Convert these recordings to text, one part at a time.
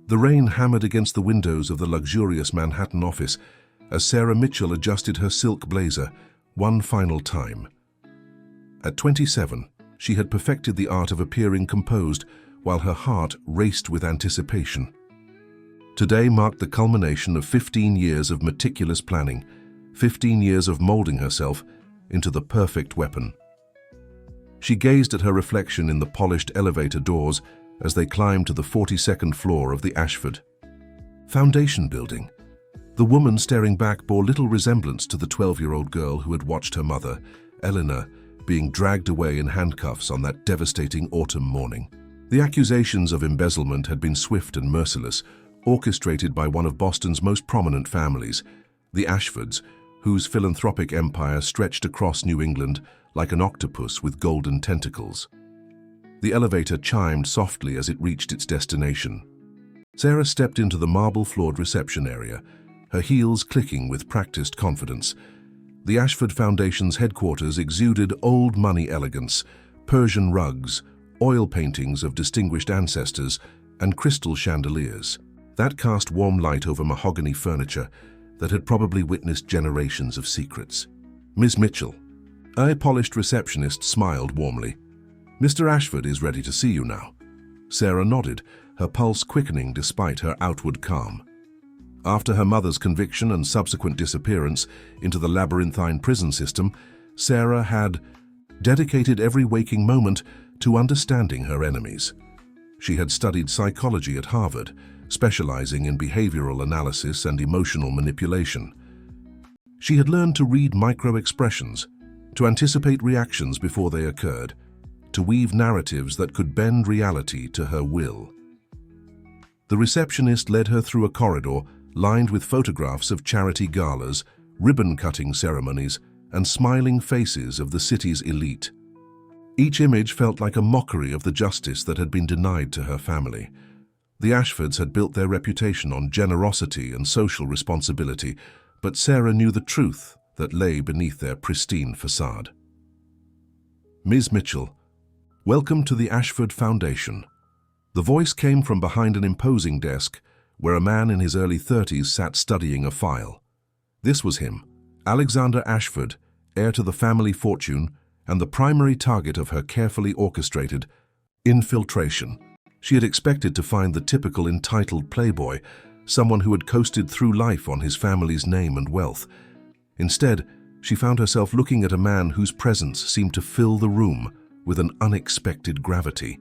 The rain hammered against the windows of the luxurious Manhattan office as Sarah Mitchell adjusted her silk blazer one final time. At 27, she had perfected the art of appearing composed while her heart raced with anticipation. Today marked the culmination of 15 years of meticulous planning, 15 years of molding herself into the perfect weapon. She gazed at her reflection in the polished elevator doors as they climbed to the 42nd floor of the Ashford Foundation building. The woman staring back bore little resemblance to the 12-year-old girl who had watched her mother, Eleanor, being dragged away in handcuffs on that devastating autumn morning. The accusations of embezzlement had been swift and merciless, orchestrated by one of Boston's most prominent families, the Ashfords, whose philanthropic empire stretched across New England like an octopus with golden tentacles. The elevator chimed softly as it reached its destination. Sarah stepped into the marble-floored reception area, her heels clicking with practiced confidence. The Ashford Foundation's headquarters exuded old money elegance, Persian rugs, oil paintings of distinguished ancestors, and crystal chandeliers that cast warm light over mahogany furniture that had probably witnessed generations of secrets. "Miss Mitchell." A polished receptionist smiled warmly. "Mr. Ashford is ready to see you now." Sarah nodded, her pulse quickening despite her outward calm. After her mother's conviction and subsequent disappearance into the labyrinthine prison system, Sarah had dedicated every waking moment to understanding her enemies. She had studied psychology at Harvard, specializing in behavioral analysis and emotional manipulation. She had learned to read micro-expressions, to anticipate reactions before they occurred, to weave narratives that could bend reality to her will. The receptionist led her through a corridor lined with photographs of charity galas, ribbon-cutting ceremonies, and smiling faces of the city's elite. Each image felt like a mockery of the justice that had been denied to her family. The Ashfords had built their reputation on generosity and social responsibility, but Sarah knew the truth that lay beneath their pristine facade. "Ms. Mitchell, welcome to the Ashford Foundation." The voice came from behind an imposing desk where a man in his early 30s sat studying a file. This was him, Alexander Ashford, heir to the family fortune and the primary target of her carefully orchestrated infiltration. She had expected to find the typical entitled playboy, someone who had coasted through life on his family's name and wealth. Instead, she found herself looking at a man whose presence seemed to fill the room with an unexpected gravity.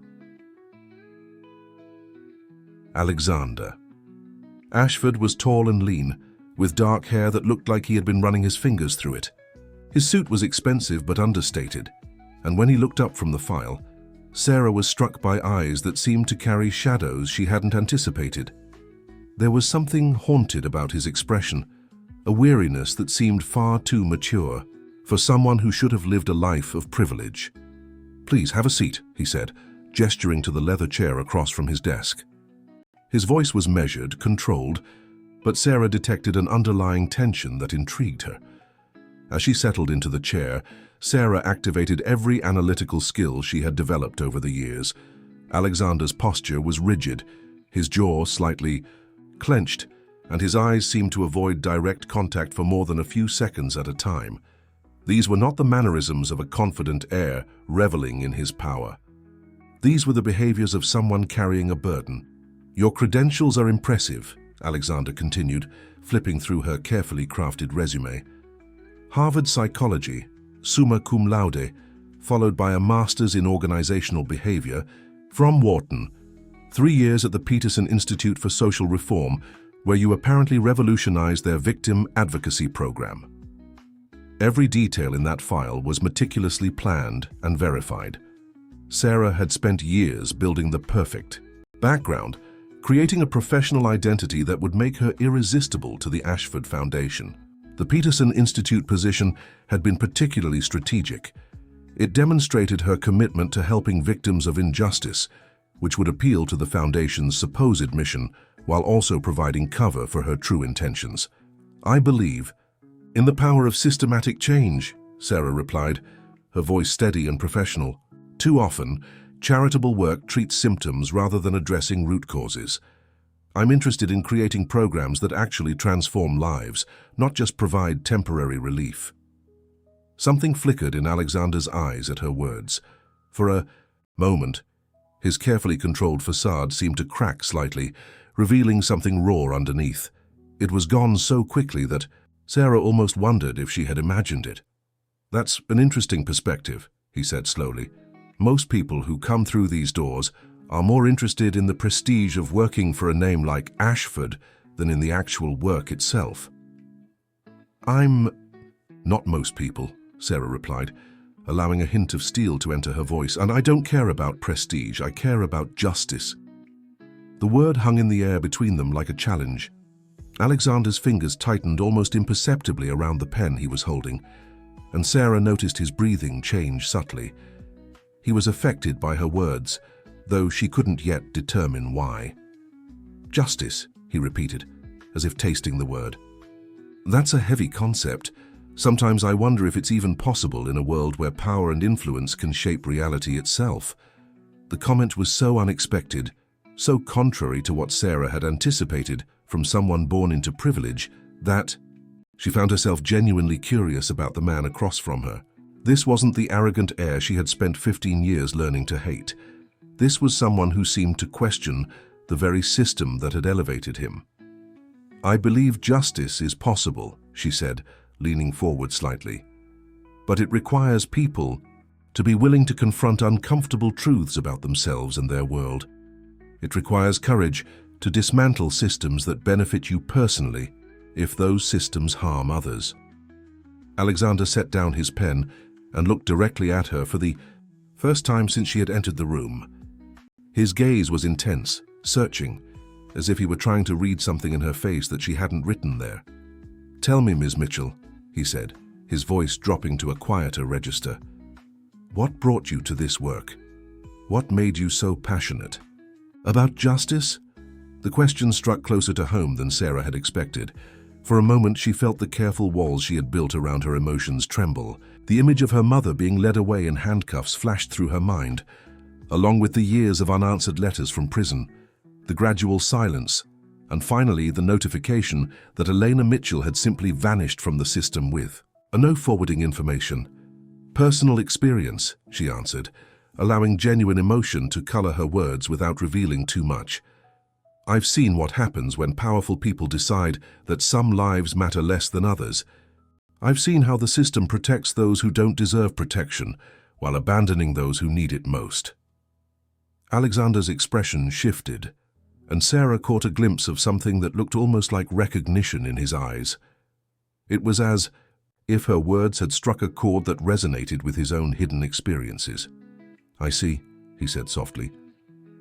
Alexander Ashford was tall and lean, with dark hair that looked like he had been running his fingers through it. His suit was expensive but understated, and when he looked up from the file, Sarah was struck by eyes that seemed to carry shadows she hadn't anticipated. There was something haunted about his expression, a weariness that seemed far too mature for someone who should have lived a life of privilege. "Please have a seat," he said, gesturing to the leather chair across from his desk. His voice was measured, controlled, but Sarah detected an underlying tension that intrigued her. As she settled into the chair, Sarah activated every analytical skill she had developed over the years. Alexander's posture was rigid, his jaw slightly clenched, and his eyes seemed to avoid direct contact for more than a few seconds at a time. These were not the mannerisms of a confident heir reveling in his power. These were the behaviors of someone carrying a burden. "Your credentials are impressive," Alexander continued, flipping through her carefully crafted resume. "Harvard Psychology, summa cum laude, followed by a master's in organizational behavior from Wharton. 3 years at the Peterson Institute for Social Reform, where you apparently revolutionized their victim advocacy program." Every detail in that file was meticulously planned and verified. Sarah had spent years building the perfect background, creating a professional identity that would make her irresistible to the Ashford Foundation. The Peterson Institute position had been particularly strategic. It demonstrated her commitment to helping victims of injustice, which would appeal to the Foundation's supposed mission while also providing cover for her true intentions. "I believe in the power of systematic change," Sarah replied, her voice steady and professional. "Too often, charitable work treats symptoms rather than addressing root causes. I'm interested in creating programs that actually transform lives, not just provide temporary relief. Something flickered in Alexander's eyes at her words. For a moment, his carefully controlled facade seemed to crack slightly, revealing something raw underneath. It was gone so quickly that Sarah almost wondered if she had imagined it. "That's an interesting perspective," he said slowly. "Most people who come through these doors are more interested in the prestige of working for a name like Ashford than in the actual work itself." "I'm not most people," Sarah replied, allowing a hint of steel to enter her voice. "And I don't care about prestige, I care about justice." The word hung in the air between them like a challenge. Alexander's fingers tightened almost imperceptibly around the pen he was holding, and Sarah noticed his breathing change subtly. He was affected by her words, though she couldn't yet determine why. "Justice," he repeated, as if tasting the word. "That's a heavy concept. Sometimes I wonder if it's even possible in a world where power and influence can shape reality itself." The comment was so unexpected, so contrary to what Sarah had anticipated from someone born into privilege, that she found herself genuinely curious about the man across from her. This wasn't the arrogant heir she had spent 15 years learning to hate. This was someone who seemed to question the very system that had elevated him. "I believe justice is possible," she said, leaning forward slightly. "But it requires people to be willing to confront uncomfortable truths about themselves and their world. It requires courage to dismantle systems that benefit you personally if those systems harm others." Alexander set down his pen and looked directly at her for the first time since she had entered the room. His gaze was intense, searching, as if he were trying to read something in her face that she hadn't written there. "Tell me, Ms. Mitchell," he said, his voice dropping to a quieter register. "What brought you to this work? What made you so passionate?" "About justice?" The question struck closer to home than Sarah had expected. For a moment she felt the careful walls she had built around her emotions tremble. The image of her mother being led away in handcuffs flashed through her mind, along with the years of unanswered letters from prison, the gradual silence, and finally the notification that Elena Mitchell had simply vanished from the system with no forwarding information. "Personal experience," she answered, allowing genuine emotion to color her words without revealing too much. "I've seen what happens when powerful people decide that some lives matter less than others. I've seen how the system protects those who don't deserve protection while abandoning those who need it most." Alexander's expression shifted, and Sarah caught a glimpse of something that looked almost like recognition in his eyes. It was as if her words had struck a chord that resonated with his own hidden experiences. "I see," he said softly.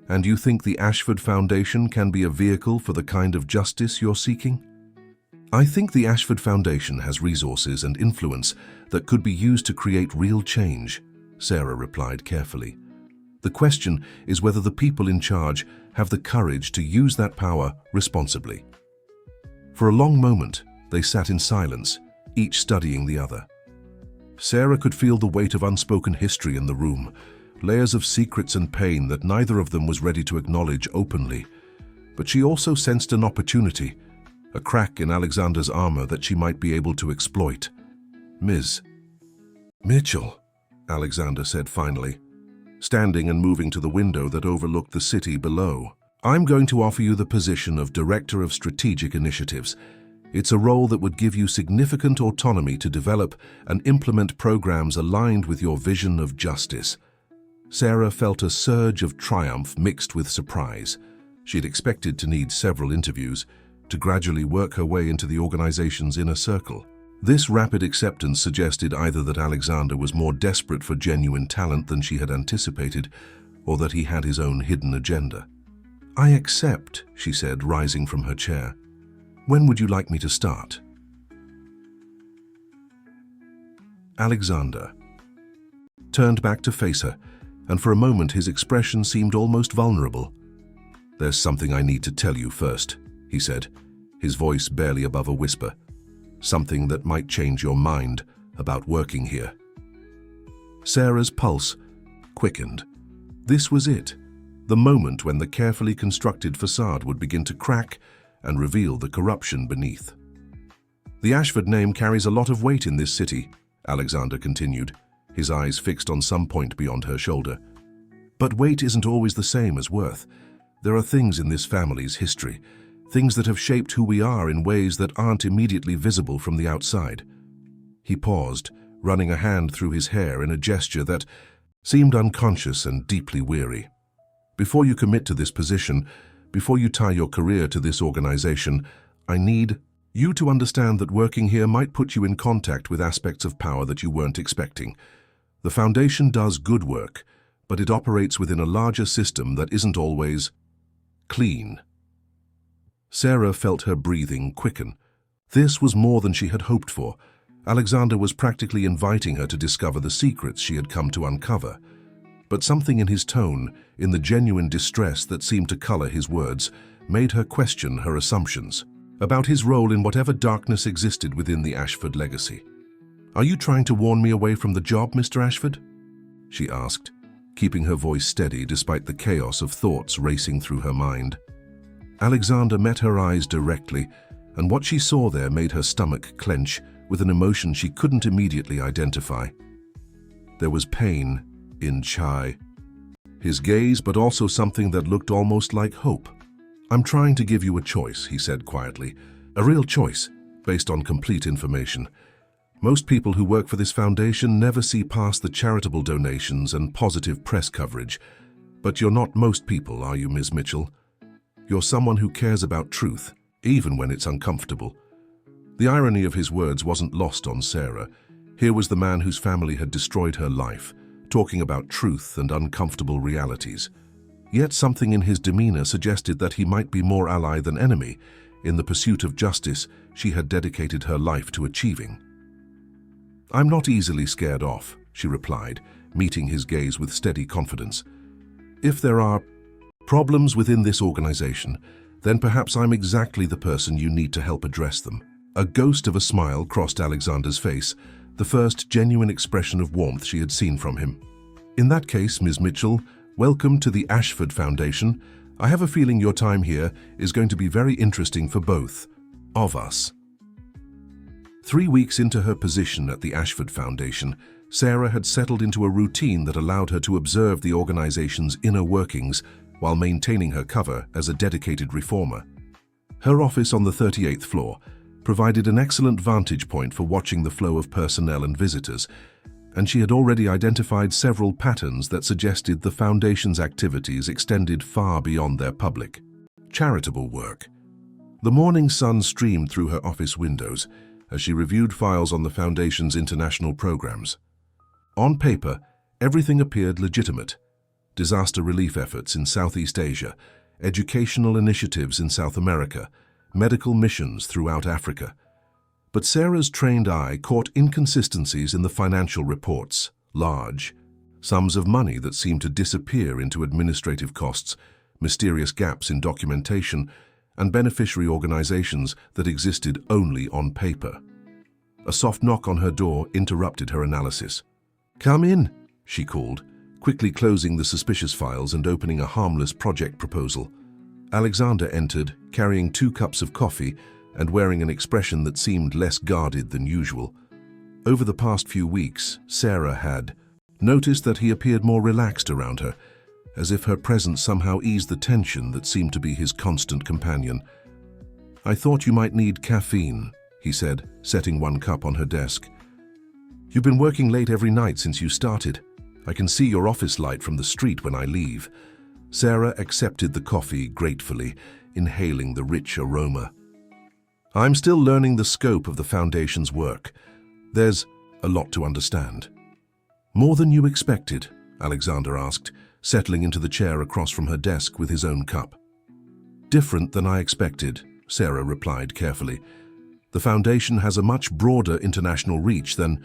"And you think the Ashford Foundation can be a vehicle for the kind of justice you're seeking?" "I think the Ashford Foundation has resources and influence that could be used to create real change," Sarah replied carefully. "The question is whether the people in charge have the courage to use that power responsibly." For a long moment, they sat in silence, each studying the other. Sarah could feel the weight of unspoken history in the room, layers of secrets and pain that neither of them was ready to acknowledge openly. But she also sensed an opportunity, a crack in Alexander's armor that she might be able to exploit. "Ms. Mitchell," Alexander said finally, standing and moving to the window that overlooked the city below. "I'm going to offer you the position of Director of Strategic Initiatives. It's a role that would give you significant autonomy to develop and implement programs aligned with your vision of justice." Sarah felt a surge of triumph mixed with surprise. She'd expected to need several interviews to gradually work her way into the organization's inner circle. This rapid acceptance suggested either that Alexander was more desperate for genuine talent than she had anticipated, or that he had his own hidden agenda. "I accept," she said, rising from her chair. "When would you like me to start?" Alexander turned back to face her, and for a moment his expression seemed almost vulnerable. "There's something I need to tell you first," he said, his voice barely above a whisper. "Something that might change your mind about working here." Sarah's pulse quickened. This was it. the moment when the carefully constructed facade would begin to crack and reveal the corruption beneath. "The Ashford name carries a lot of weight in this city," Alexander continued, his eyes fixed on some point beyond her shoulder. "But weight isn't always the same as worth. There are things in this family's history, things that have shaped who we are in ways that aren't immediately visible from the outside." He paused, running a hand through his hair in a gesture that seemed unconscious and deeply weary. "Before you commit to this position, before you tie your career to this organization, I need you to understand that working here might put you in contact with aspects of power that you weren't expecting. The foundation does good work, but it operates within a larger system that isn't always clean." Sarah felt her breathing quicken. This was more than she had hoped for. Alexander was practically inviting her to discover the secrets she had come to uncover. But something in his tone, in the genuine distress that seemed to color his words, made her question her assumptions about his role in whatever darkness existed within the Ashford legacy. "Are you trying to warn me away from the job, Mr. Ashford?" she asked, keeping her voice steady despite the chaos of thoughts racing through her mind. Alexander met her eyes directly, and what she saw there made her stomach clench with an emotion she couldn't immediately identify. There was pain in Chai, his gaze, but also something that looked almost like hope. "I'm trying to give you a choice," he said quietly, "a real choice, based on complete information. Most people who work for this foundation never see past the charitable donations and positive press coverage. But you're not most people, are you, Ms. Mitchell? You're someone who cares about truth, even when it's uncomfortable." The irony of his words wasn't lost on Sarah. Here was the man whose family had destroyed her life, talking about truth and uncomfortable realities. Yet something in his demeanor suggested that he might be more ally than enemy in the pursuit of justice she had dedicated her life to achieving. "I'm not easily scared off," she replied, meeting his gaze with steady confidence. "If there are problems within this organization, then perhaps I'm exactly the person you need to help address them." A ghost of a smile crossed Alexander's face, the first genuine expression of warmth she had seen from him. "In that case, Ms. Mitchell, welcome to the Ashford Foundation. I have a feeling your time here is going to be very interesting for both of us." 3 weeks into her position at the Ashford Foundation, Sarah had settled into a routine that allowed her to observe the organization's inner workings while maintaining her cover as a dedicated reformer. Her office on the 38th floor provided an excellent vantage point for watching the flow of personnel and visitors, and she had already identified several patterns that suggested the Foundation's activities extended far beyond their public charitable work. The morning sun streamed through her office windows as she reviewed files on the Foundation's international programs. On paper, everything appeared legitimate: disaster relief efforts in Southeast Asia, educational initiatives in South America, medical missions throughout Africa. But Sarah's trained eye caught inconsistencies in the financial reports, large sums of money that seemed to disappear into administrative costs, mysterious gaps in documentation, and beneficiary organizations that existed only on paper. A soft knock on her door interrupted her analysis. "Come in," she called, quickly closing the suspicious files and opening a harmless project proposal. Alexander entered, carrying 2 cups of coffee and wearing an expression that seemed less guarded than usual. Over the past few weeks, Sarah had noticed that he appeared more relaxed around her, as if her presence somehow eased the tension that seemed to be his constant companion. "I thought you might need caffeine," he said, setting 1 cup on her desk. "You've been working late every night since you started. I can see your office light from the street when I leave." Sarah accepted the coffee gratefully, inhaling the rich aroma. "I'm still learning the scope of the Foundation's work. There's a lot to understand." "More than you expected?" Alexander asked, settling into the chair across from her desk with his own cup. "Different than I expected," Sarah replied carefully. "The Foundation has a much broader international reach than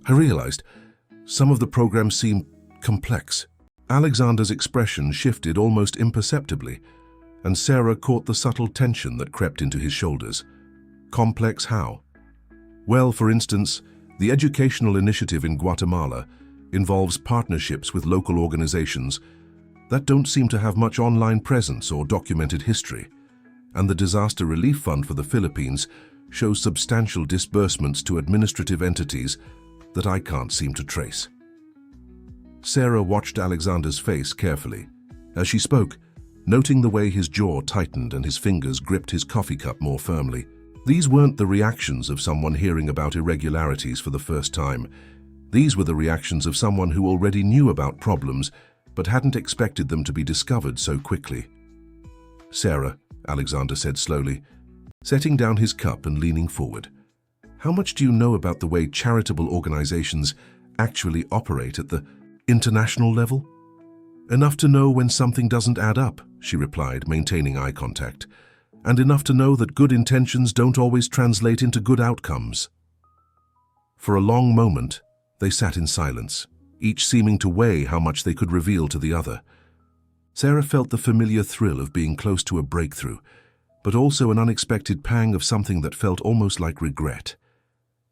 I realized. Some of the programs seem complex." Alexander's expression shifted almost imperceptibly, and Sarah caught the subtle tension that crept into his shoulders. "Complex how?" "Well, for instance, the educational initiative in Guatemala involves partnerships with local organizations, that don't seem to have much online presence or documented history, and the Disaster Relief Fund for the Philippines shows substantial disbursements to administrative entities that I can't seem to trace. Sarah watched Alexander's face carefully. As she spoke, noting the way his jaw tightened and his fingers gripped his coffee cup more firmly. These weren't the reactions of someone hearing about irregularities for the first time. These were the reactions of someone who already knew about problems but hadn't expected them to be discovered so quickly. "Sarah," Alexander said slowly, setting down his cup and leaning forward, "how much do you know about the way charitable organizations actually operate at the international level?" "Enough to know when something doesn't add up," she replied, maintaining eye contact, "and enough to know that good intentions don't always translate into good outcomes." For a long moment, they sat in silence, each seeming to weigh how much they could reveal to the other. Sarah felt the familiar thrill of being close to a breakthrough, but also an unexpected pang of something that felt almost like regret.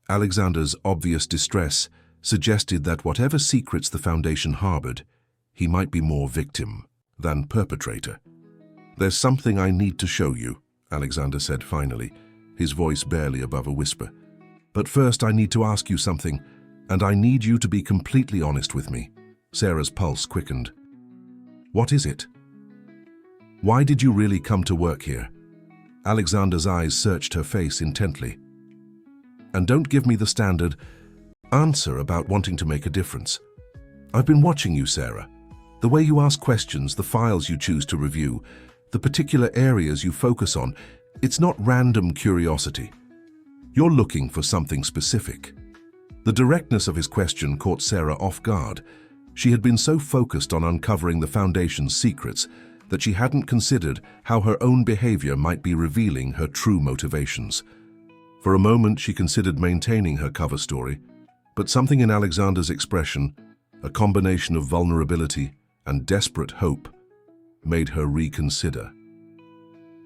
Alexander's obvious distress suggested that whatever secrets the Foundation harbored, he might be more victim than perpetrator. "There's something I need to show you," Alexander said finally, his voice barely above a whisper. "But first I need to ask you something, and I need you to be completely honest with me." Sarah's pulse quickened. "What is it? Why did you really come to work here?" Alexander's eyes searched her face intently. "And don't give me the standard answer about wanting to make a difference. I've been watching you, Sarah. The way you ask questions, the files you choose to review, the particular areas you focus on, it's not random curiosity. You're looking for something specific." The directness of his question caught Sarah off guard. She had been so focused on uncovering the Foundation's secrets that she hadn't considered how her own behavior might be revealing her true motivations. For a moment, she considered maintaining her cover story, but something in Alexander's expression, a combination of vulnerability and desperate hope, made her reconsider.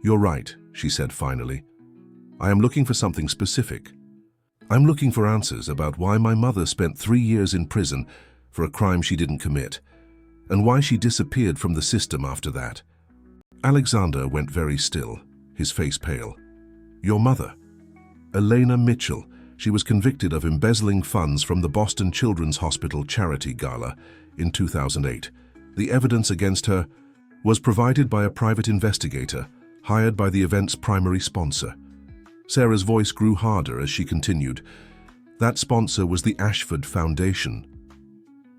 "You're right," she said finally. "I am looking for something specific. I'm looking for answers about why my mother spent 3 years in prison for a crime she didn't commit, and why she disappeared from the system after that." Alexander went very still, his face pale. "Your mother? Elena Mitchell. She was convicted of embezzling funds from the Boston Children's Hospital charity gala in 2008. The evidence against her was provided by a private investigator hired by the event's primary sponsor." Sarah's voice grew harder as she continued. "That sponsor was the Ashford Foundation."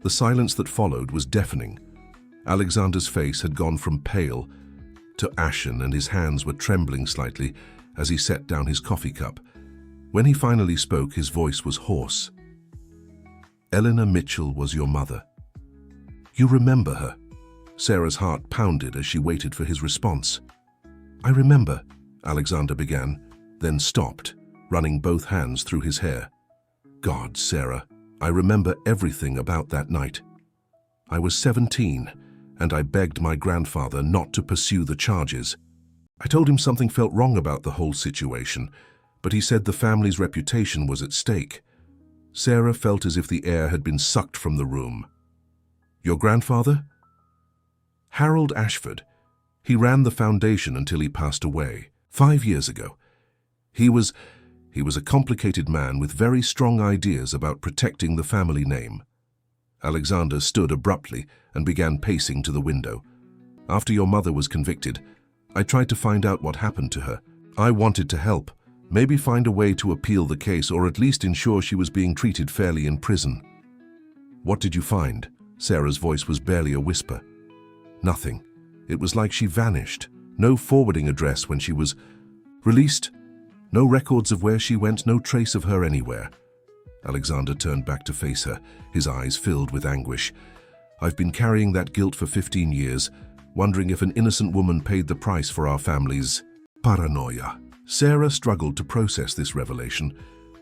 The silence that followed was deafening. Alexander's face had gone from pale to ashen, and his hands were trembling slightly as he set down his coffee cup. When he finally spoke, his voice was hoarse. "Eleanor Mitchell was your mother. You remember her?" Sarah's heart pounded as she waited for his response. "I remember," Alexander began, then stopped, running both hands through his hair. "God, Sarah, I remember everything about that night. I was 17, and I begged my grandfather not to pursue the charges. I told him something felt wrong about the whole situation, but he said the family's reputation was at stake." Sarah felt as if the air had been sucked from the room. "Your grandfather?" "Harold Ashford. He ran the foundation until he passed away 5 years ago. He was a complicated man with very strong ideas about protecting the family name." Alexander stood abruptly and began pacing to the window. "After your mother was convicted, I tried to find out what happened to her. I wanted to help, maybe find a way to appeal the case or at least ensure she was being treated fairly in prison." "What did you find?" Sarah's voice was barely a whisper. "Nothing. It was like she vanished. No forwarding address when she was released. No records of where she went, no trace of her anywhere." Alexander turned back to face her, his eyes filled with anguish. "I've been carrying that guilt for 15 years, wondering if an innocent woman paid the price for our family's paranoia." Sarah struggled to process this revelation.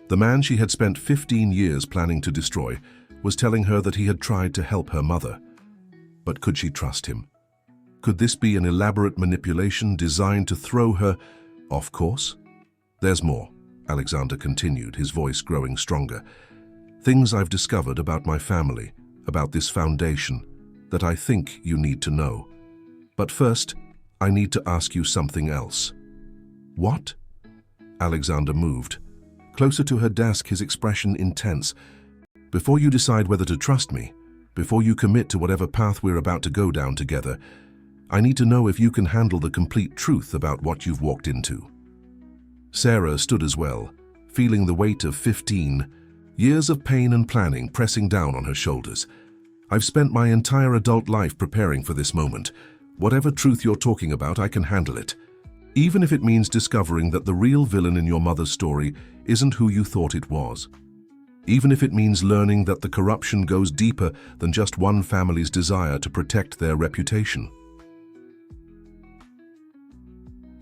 The man she had spent 15 years planning to destroy was telling her that he had tried to help her mother. But could she trust him? Could this be an elaborate manipulation designed to throw her off course? "There's more," Alexander continued, his voice growing stronger. "Things I've discovered about my family, about this foundation. that I think you need to know. But first, I need to ask you something else." "What?" Alexander moved. Closer to her desk, his expression intense. "Before you decide whether to trust me, before you commit to whatever path we're about to go down together, I need to know if you can handle the complete truth about what you've walked into." Sarah stood as well, feeling the weight of 15 years of pain and planning pressing down on her shoulders. "I've spent my entire adult life preparing for this moment. Whatever truth you're talking about, I can handle it. Even if it means discovering that the real villain in your mother's story isn't who you thought it was. Even if it means learning that the corruption goes deeper than just one family's desire to protect their reputation."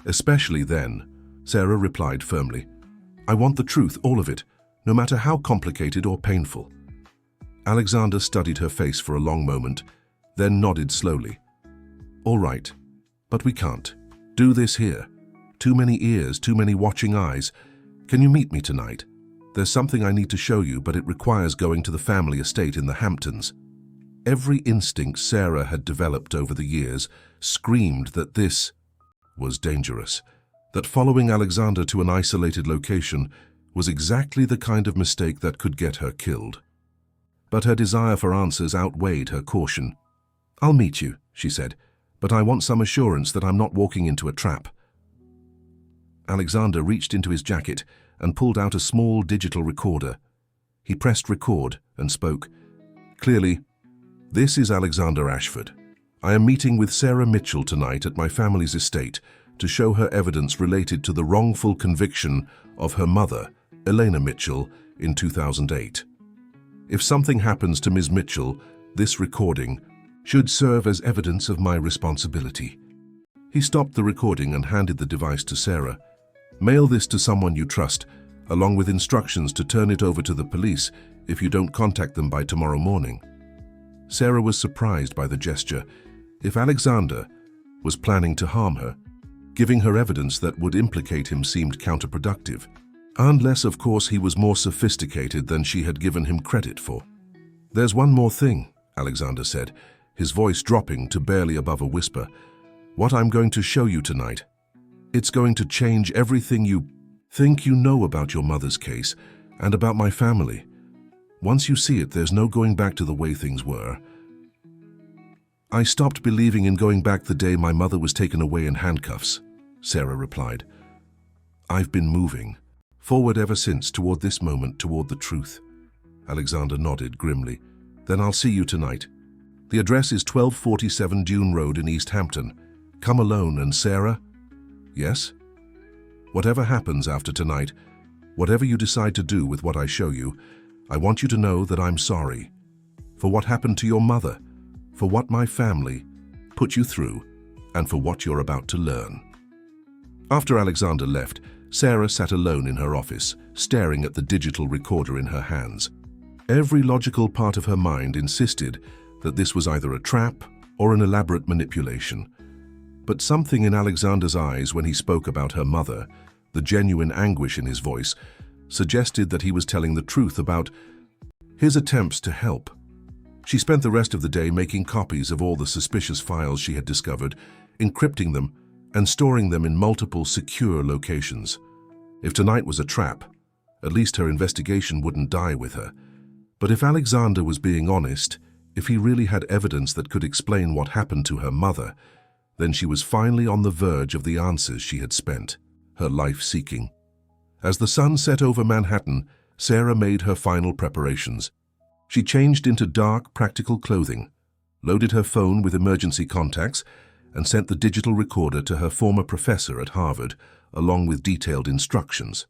"Especially then," Sarah replied firmly. "I want the truth, all of it, no matter how complicated or painful." Alexander studied her face for a long moment, then nodded slowly. "All right, but we can't do this here. Too many ears, too many watching eyes. Can you meet me tonight? There's something I need to show you, but it requires going to the family estate in the Hamptons." Every instinct Sarah had developed over the years screamed that this was dangerous, that following Alexander to an isolated location was exactly the kind of mistake that could get her killed. But her desire for answers outweighed her caution. "I'll meet you," she said, "but I want some assurance that I'm not walking into a trap." Alexander reached into his jacket and pulled out a small digital recorder. He pressed record and spoke. "Clearly, this is Alexander Ashford. I am meeting with Sarah Mitchell tonight at my family's estate to show her evidence related to the wrongful conviction of her mother, Elena Mitchell, in 2008. If something happens to Ms. Mitchell, this recording should serve as evidence of my responsibility." He stopped the recording and handed the device to Sarah. "Mail this to someone you trust, along with instructions to turn it over to the police if you don't contact them by tomorrow morning." Sarah was surprised by the gesture. If Alexander was planning to harm her, giving her evidence that would implicate him seemed counterproductive. Unless, of course, he was more sophisticated than she had given him credit for. "There's one more thing," Alexander said, his voice dropping to barely above a whisper. "What I'm going to show you tonight, it's going to change everything you think you know about your mother's case and about my family. Once you see it, there's no going back to the way things were. I stopped believing in going back the day my mother was taken away in handcuffs," Sarah replied. "I've been moving forward ever since toward this moment, toward the truth." Alexander nodded grimly. "Then I'll see you tonight. The address is 1247 Dune Road in East Hampton. Come alone, and Sarah?" "Yes?" "Whatever happens after tonight, whatever you decide to do with what I show you, I want you to know that I'm sorry. For what happened to your mother, for what my family put you through, and for what you're about to learn." After Alexander left, Sarah sat alone in her office, staring at the digital recorder in her hands. Every logical part of her mind insisted that this was either a trap or an elaborate manipulation. But something in Alexander's eyes when he spoke about her mother, the genuine anguish in his voice, suggested that he was telling the truth about his attempts to help. She spent the rest of the day making copies of all the suspicious files she had discovered, encrypting them, and storing them in multiple secure locations. If tonight was a trap, at least her investigation wouldn't die with her. But if Alexander was being honest, if he really had evidence that could explain what happened to her mother, then she was finally on the verge of the answers she had spent her life seeking. As the sun set over Manhattan, Sarah made her final preparations. She changed into dark, practical clothing, loaded her phone with emergency contacts, and sent the digital recorder to her former professor at Harvard, along with detailed instructions.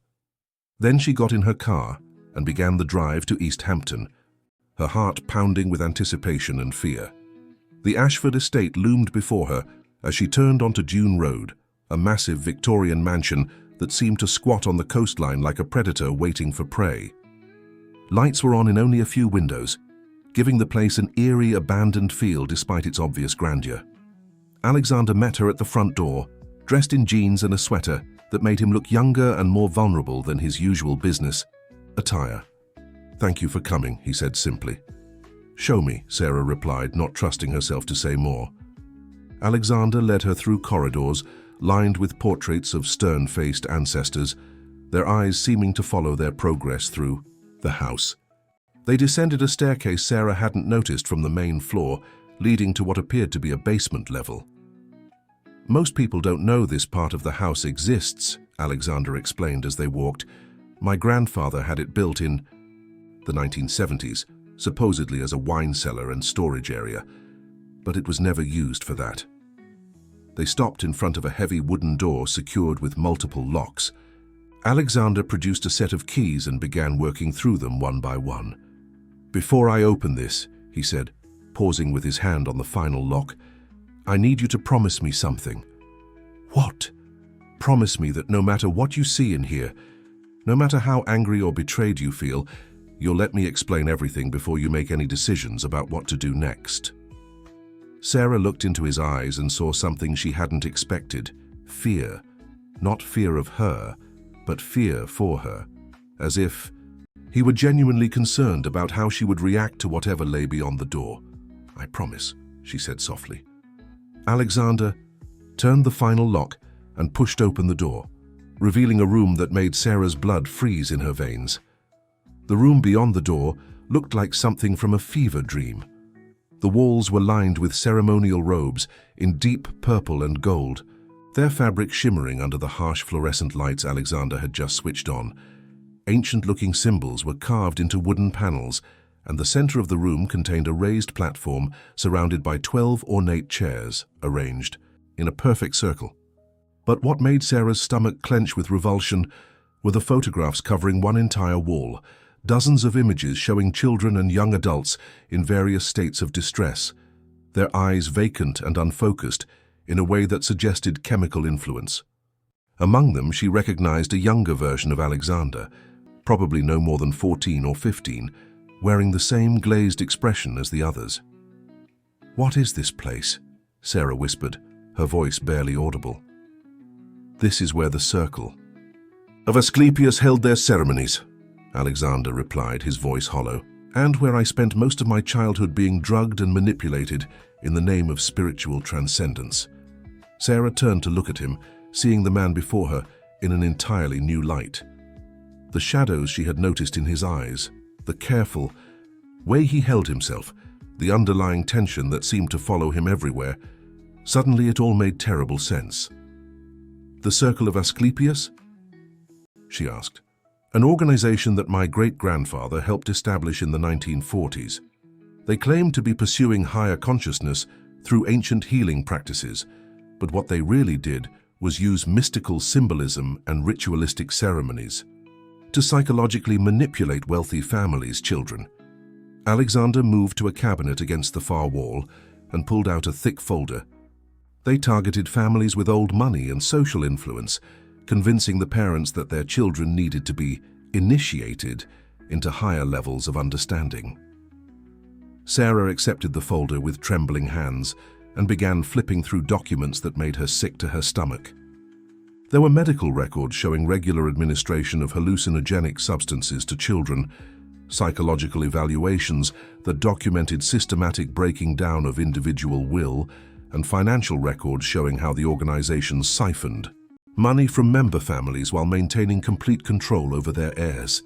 Then she got in her car and began the drive to East Hampton, her heart pounding with anticipation and fear. The Ashford estate loomed before her as she turned onto Dune Road, a massive Victorian mansion that seemed to squat on the coastline like a predator waiting for prey. Lights were on in only a few windows, giving the place an eerie, abandoned feel despite its obvious grandeur. Alexander met her at the front door, dressed in jeans and a sweater that made him look younger and more vulnerable than his usual business attire. "Thank you for coming," he said simply. "Show me," Sarah replied, not trusting herself to say more. Alexander led her through corridors lined with portraits of stern-faced ancestors, their eyes seeming to follow their progress through the house. They descended a staircase Sarah hadn't noticed from the main floor, leading to what appeared to be a basement level. "Most people don't know this part of the house exists," Alexander explained as they walked. "My grandfather had it built in the 1970s, supposedly as a wine cellar and storage area, but it was never used for that." They stopped in front of a heavy wooden door secured with multiple locks. Alexander produced a set of keys and began working through them one by one. "Before I open this," he said, pausing with his hand on the final lock, "I need you to promise me something." "What?" "Promise me that no matter what you see in here, no matter how angry or betrayed you feel, you'll let me explain everything before you make any decisions about what to do next." Sarah looked into his eyes and saw something she hadn't expected: fear. Not fear of her, but fear for her, as if he were genuinely concerned about how she would react to whatever lay beyond the door. "I promise," she said softly. Alexander turned the final lock and pushed open the door, revealing a room that made Sarah's blood freeze in her veins. The room beyond the door looked like something from a fever dream. The walls were lined with ceremonial robes in deep purple and gold, their fabric shimmering under the harsh fluorescent lights Alexander had just switched on. Ancient-looking symbols were carved into wooden panels, and the center of the room contained a raised platform surrounded by 12 ornate chairs, arranged in a perfect circle. But what made Sarah's stomach clench with revulsion were the photographs covering one entire wall, dozens of images showing children and young adults in various states of distress, their eyes vacant and unfocused in a way that suggested chemical influence. Among them, she recognized a younger version of Alexander, probably no more than 14 or 15, wearing the same glazed expression as the others. "What is this place?" Sarah whispered, her voice barely audible. "This is where the circle of Asclepius held their ceremonies," Alexander replied, his voice hollow, "and where I spent most of my childhood being drugged and manipulated in the name of spiritual transcendence." Sarah turned to look at him, seeing the man before her in an entirely new light. The shadows she had noticed in his eyes, the careful way he held himself, the underlying tension that seemed to follow him everywhere, suddenly it all made terrible sense. "The Circle of Asclepius?" she asked. "An organization that my great-grandfather helped establish in the 1940s. They claimed to be pursuing higher consciousness through ancient healing practices, but what they really did was use mystical symbolism and ritualistic ceremonies to psychologically manipulate wealthy families' children." Alexander moved to a cabinet against the far wall and pulled out a thick folder. They targeted families with old money and social influence, convincing the parents that their children needed to be initiated into higher levels of understanding. Sarah accepted the folder with trembling hands and began flipping through documents that made her sick to her stomach. There were medical records showing regular administration of hallucinogenic substances to children, psychological evaluations that documented systematic breaking down of individual will, and financial records showing how the organization siphoned money from member families while maintaining complete control over their heirs.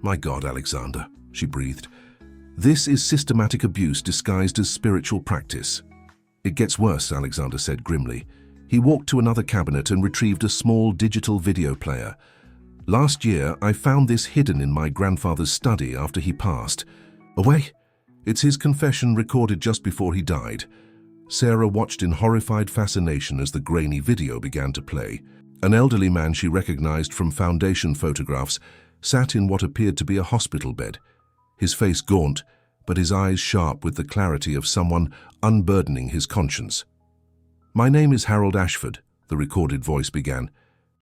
"My God, Alexander," she breathed. "This is systematic abuse disguised as spiritual practice." "It gets worse," Alexander said grimly. He walked to another cabinet and retrieved a small digital video player. "Last year, I found this hidden in my grandfather's study after he passed away. It's his confession recorded just before he died." Sarah watched in horrified fascination as the grainy video began to play. An elderly man she recognized from foundation photographs sat in what appeared to be a hospital bed, his face gaunt, but his eyes sharp with the clarity of someone unburdening his conscience. "My name is Harold Ashford," the recorded voice began,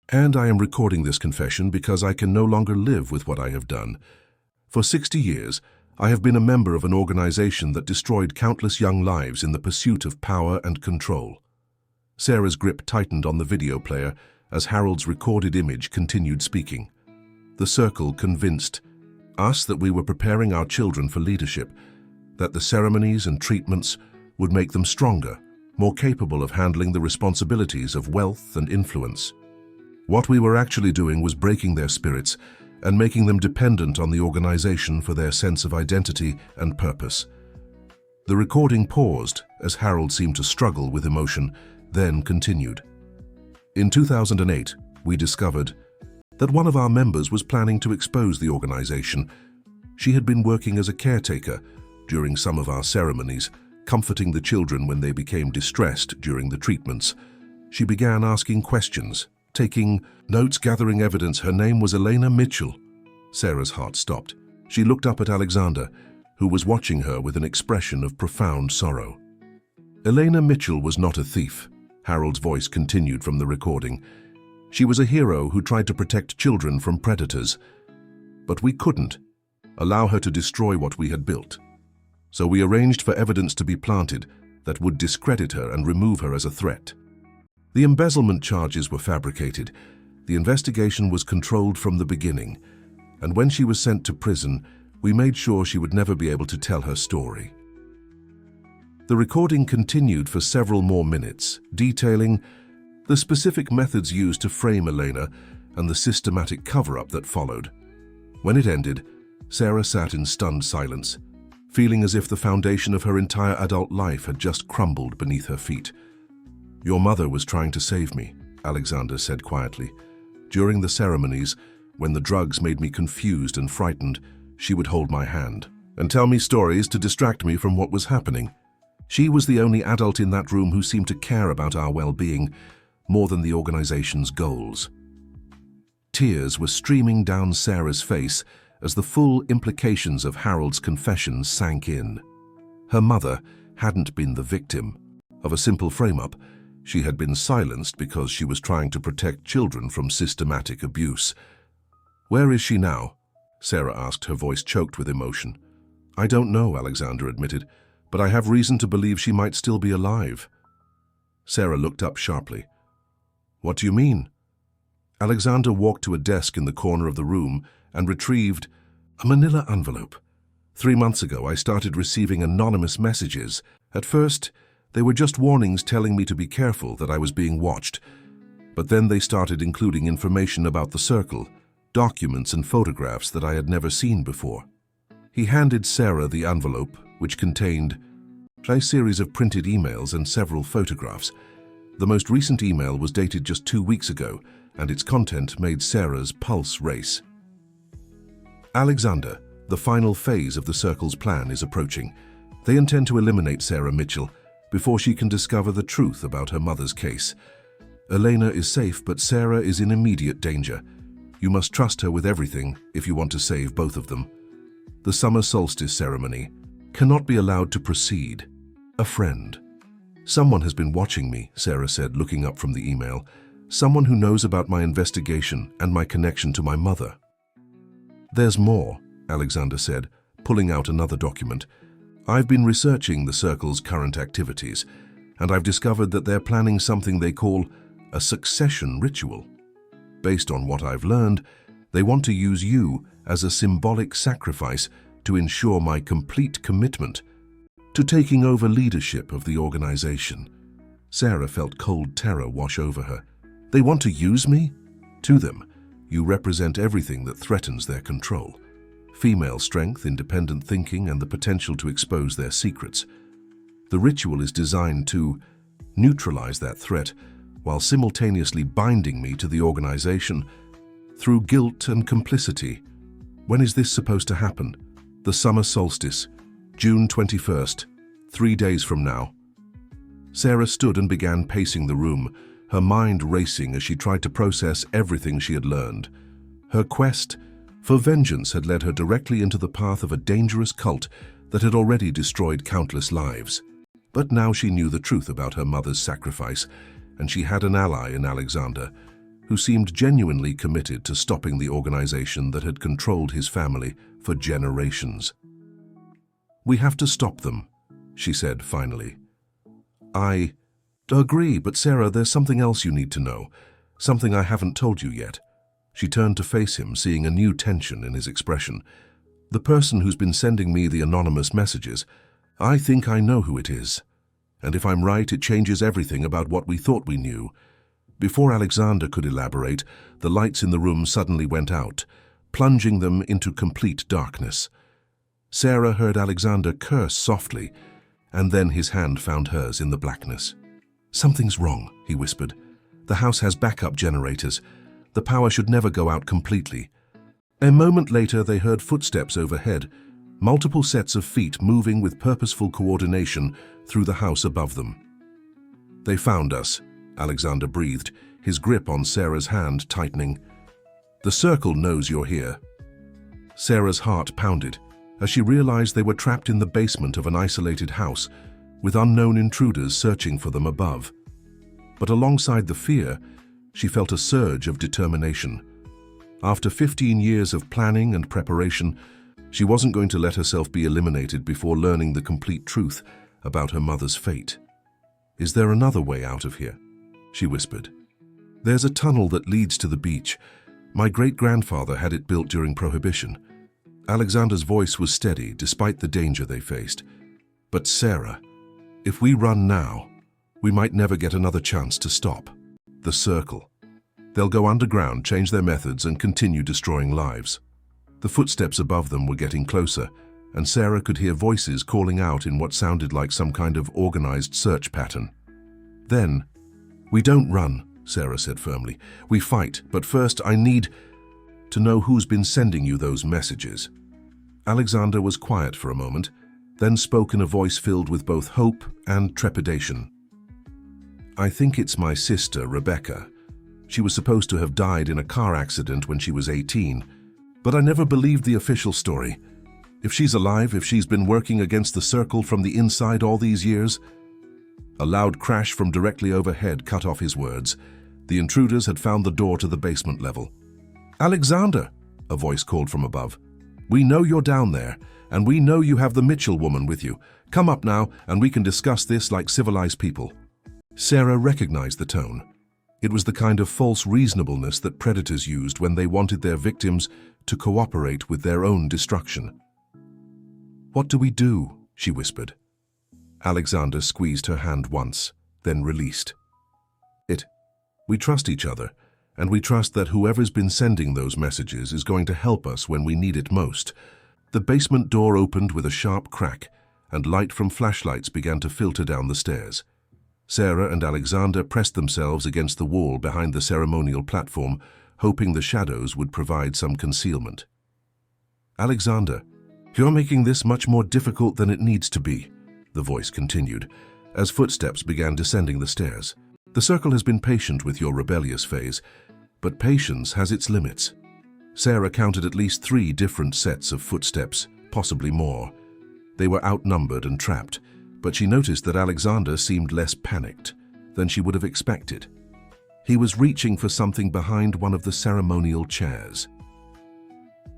"and I am recording this confession because I can no longer live with what I have done. For 60 years, I have been a member of an organization that destroyed countless young lives in the pursuit of power and control." Sarah's grip tightened on the video player as Harold's recorded image continued speaking. "The circle convinced us that we were preparing our children for leadership, that the ceremonies and treatments would make them stronger, more capable of handling the responsibilities of wealth and influence. What we were actually doing was breaking their spirits and making them dependent on the organization for their sense of identity and purpose. The recording paused as Harold seemed to struggle with emotion, then continued. In 2008, we discovered that one of our members was planning to expose the organization. She had been working as a caretaker during some of our ceremonies, comforting the children when they became distressed during the treatments. She began asking questions, taking notes, gathering evidence. Her name was Elena Mitchell. Sarah's heart stopped. She looked up at Alexander, who was watching her with an expression of profound sorrow. Elena Mitchell was not a thief, Harold's voice continued from the recording. She was a hero who tried to protect children from predators. But we couldn't allow her to destroy what we had built. So we arranged for evidence to be planted that would discredit her and remove her as a threat. The embezzlement charges were fabricated. The investigation was controlled from the beginning. And when she was sent to prison, we made sure she would never be able to tell her story. The recording continued for several more minutes, detailing the specific methods used to frame Elena and the systematic cover-up that followed. When it ended, Sarah sat in stunned silence, feeling as if the foundation of her entire adult life had just crumbled beneath her feet. "Your mother was trying to save me," Alexander said quietly. "During the ceremonies, when the drugs made me confused and frightened, she would hold my hand and tell me stories to distract me from what was happening. She was the only adult in that room who seemed to care about our well-being more than the organization's goals." Tears were streaming down Sarah's face as the full implications of Harold's confession sank in. Her mother hadn't been the victim of a simple frame-up. She had been silenced because she was trying to protect children from systematic abuse. "Where is she now?" Sarah asked, her voice choked with emotion. "I don't know," Alexander admitted, "but I have reason to believe she might still be alive." Sarah looked up sharply. "What do you mean?" Alexander walked to a desk in the corner of the room and retrieved a manila envelope. 3 months ago, I started receiving anonymous messages. At first, they were just warnings telling me to be careful, that I was being watched. But then they started including information about the circle, documents and photographs that I had never seen before. He handed Sarah the envelope, which contained a series of printed emails and several photographs. The most recent email was dated just 2 weeks ago, and its content made Sarah's pulse race. "Alexander, the final phase of the Circle's plan is approaching. They intend to eliminate Sarah Mitchell before she can discover the truth about her mother's case. Elena is safe, but Sarah is in immediate danger. You must trust her with everything if you want to save both of them. The summer solstice ceremony cannot be allowed to proceed. A friend." "Someone has been watching me," Sarah said, looking up from the email. "Someone who knows about my investigation and my connection to my mother." "There's more," Alexander said, pulling out another document. "I've been researching the Circle's current activities, and I've discovered that they're planning something they call a succession ritual. Based on what I've learned, they want to use you as a symbolic sacrifice to ensure my complete commitment to taking over leadership of the organization." Sarah felt cold terror wash over her. "They want to use me?" "To them, you represent everything that threatens their control. Female strength, independent thinking, and the potential to expose their secrets. The ritual is designed to neutralize that threat while simultaneously binding me to the organization through guilt and complicity." "When is this supposed to happen?" "The summer solstice, June 21st, 3 days from now." Sarah stood and began pacing the room, her mind racing as she tried to process everything she had learned. Her quest for vengeance had led her directly into the path of a dangerous cult that had already destroyed countless lives. But now she knew the truth about her mother's sacrifice, and she had an ally in Alexander, who seemed genuinely committed to stopping the organization that had controlled his family for generations. "We have to stop them," she said finally. "I agree, but Sarah, there's something else you need to know, something I haven't told you yet." She turned to face him, seeing a new tension in his expression. "The person who's been sending me the anonymous messages, I think I know who it is. And if I'm right, it changes everything about what we thought we knew. Before Alexander could elaborate, the lights in the room suddenly went out, plunging them into complete darkness. Sarah heard Alexander curse softly, and then his hand found hers in the blackness. "Something's wrong," he whispered. "The house has backup generators. The power should never go out completely." A moment later, they heard footsteps overhead, multiple sets of feet moving with purposeful coordination through the house above them. "They found us," Alexander breathed, his grip on Sarah's hand tightening. "The circle knows you're here." Sarah's heart pounded as she realized they were trapped in the basement of an isolated house, with unknown intruders searching for them above. But alongside the fear, she felt a surge of determination. After 15 years of planning and preparation, she wasn't going to let herself be eliminated before learning the complete truth about her mother's fate. "Is there another way out of here?" she whispered. "There's a tunnel that leads to the beach. My great-grandfather had it built during Prohibition." Alexander's voice was steady despite the danger they faced. "But Sarah, if we run now, we might never get another chance to stop. The circle. They'll go underground, change their methods, and continue destroying lives." The footsteps above them were getting closer, and Sarah could hear voices calling out in what sounded like some kind of organized search pattern. Then, "We don't run," Sarah said firmly. "We fight, but first I need to know who's been sending you those messages." Alexander was quiet for a moment, then spoke in a voice filled with both hope and trepidation. "I think it's my sister, Rebecca. She was supposed to have died in a car accident when she was 18, but I never believed the official story. If she's alive, if she's been working against the circle from the inside all these years..." A loud crash from directly overhead cut off his words. The intruders had found the door to the basement level. "Alexander," a voice called from above. "We know you're down there, and we know you have the Mitchell woman with you. Come up now, and we can discuss this like civilized people." Sarah recognized the tone. It was the kind of false reasonableness that predators used when they wanted their victims to cooperate with their own destruction. "What do we do?" she whispered. Alexander squeezed her hand once, then released. We trust each other, and we trust that whoever's been sending those messages is going to help us when we need it most." The basement door opened with a sharp crack, and light from flashlights began to filter down the stairs. Sarah and Alexander pressed themselves against the wall behind the ceremonial platform, hoping the shadows would provide some concealment. "Alexander, you're making this much more difficult than it needs to be," the voice continued, as footsteps began descending the stairs. "The circle has been patient with your rebellious phase, but patience has its limits." Sarah counted at least 3 different sets of footsteps, possibly more. They were outnumbered and trapped, but she noticed that Alexander seemed less panicked than she would have expected. He was reaching for something behind one of the ceremonial chairs.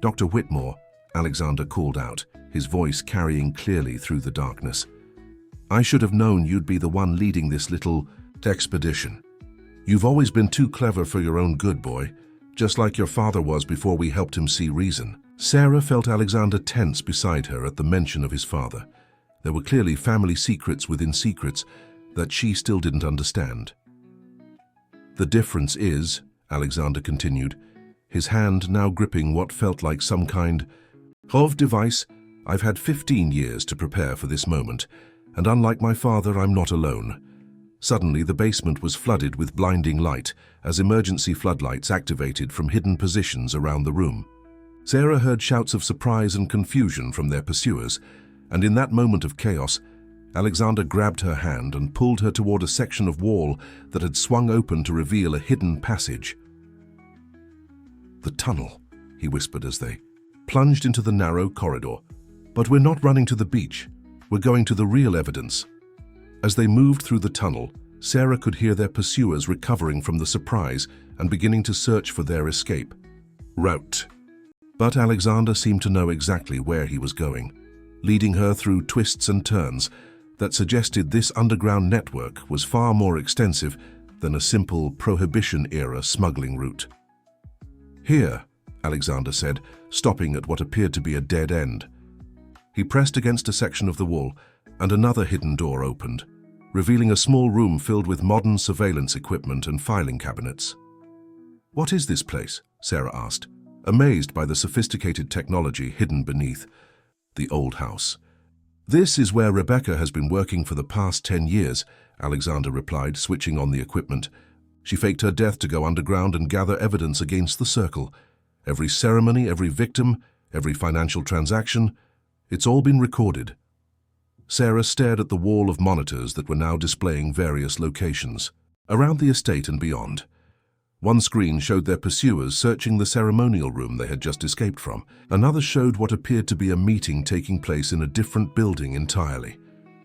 "Dr. Whitmore," Alexander called out, his voice carrying clearly through the darkness. "I should have known you'd be the one leading this little expedition. You've always been too clever for your own good, boy, just like your father was before we helped him see reason." Sarah felt Alexander tense beside her at the mention of his father. There were clearly family secrets within secrets that she still didn't understand. "The difference is," Alexander continued, his hand now gripping what felt like some kind of device, "I've had 15 years to prepare for this moment, and unlike my father, I'm not alone." Suddenly, the basement was flooded with blinding light as emergency floodlights activated from hidden positions around the room. Sarah heard shouts of surprise and confusion from their pursuers, and in that moment of chaos, Alexander grabbed her hand and pulled her toward a section of wall that had swung open to reveal a hidden passage. "The tunnel," he whispered as they plunged into the narrow corridor. "But we're not running to the beach. We're going to the real evidence." As they moved through the tunnel, Sarah could hear their pursuers recovering from the surprise and beginning to search for their escape route. But Alexander seemed to know exactly where he was going, leading her through twists and turns that suggested this underground network was far more extensive than a simple Prohibition-era smuggling route. "Here," Alexander said, stopping at what appeared to be a dead end. He pressed against a section of the wall, and another hidden door opened, revealing a small room filled with modern surveillance equipment and filing cabinets. "What is this place?" Sarah asked, amazed by the sophisticated technology hidden beneath the old house. "This is where Rebecca has been working for the past 10 years, Alexander replied, switching on the equipment. She faked her death to go underground and gather evidence against the Circle. Every ceremony, every victim, every financial transaction, it's all been recorded." Sarah stared at the wall of monitors that were now displaying various locations around the estate and beyond. One screen showed their pursuers searching the ceremonial room they had just escaped from. Another showed what appeared to be a meeting taking place in a different building entirely.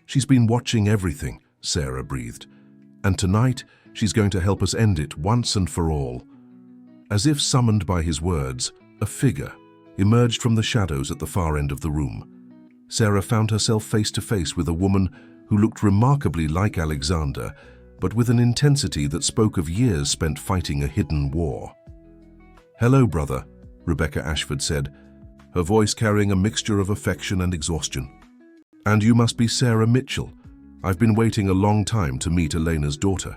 "She's been watching everything," Sarah breathed. "And tonight, she's going to help us end it once and for all." As if summoned by his words, a figure emerged from the shadows at the far end of the room. Sarah found herself face to face with a woman who looked remarkably like Alexander, but with an intensity that spoke of years spent fighting a hidden war. "Hello, brother," Rebecca Ashford said, her voice carrying a mixture of affection and exhaustion. "And you must be Sarah Mitchell. I've been waiting a long time to meet Elena's daughter."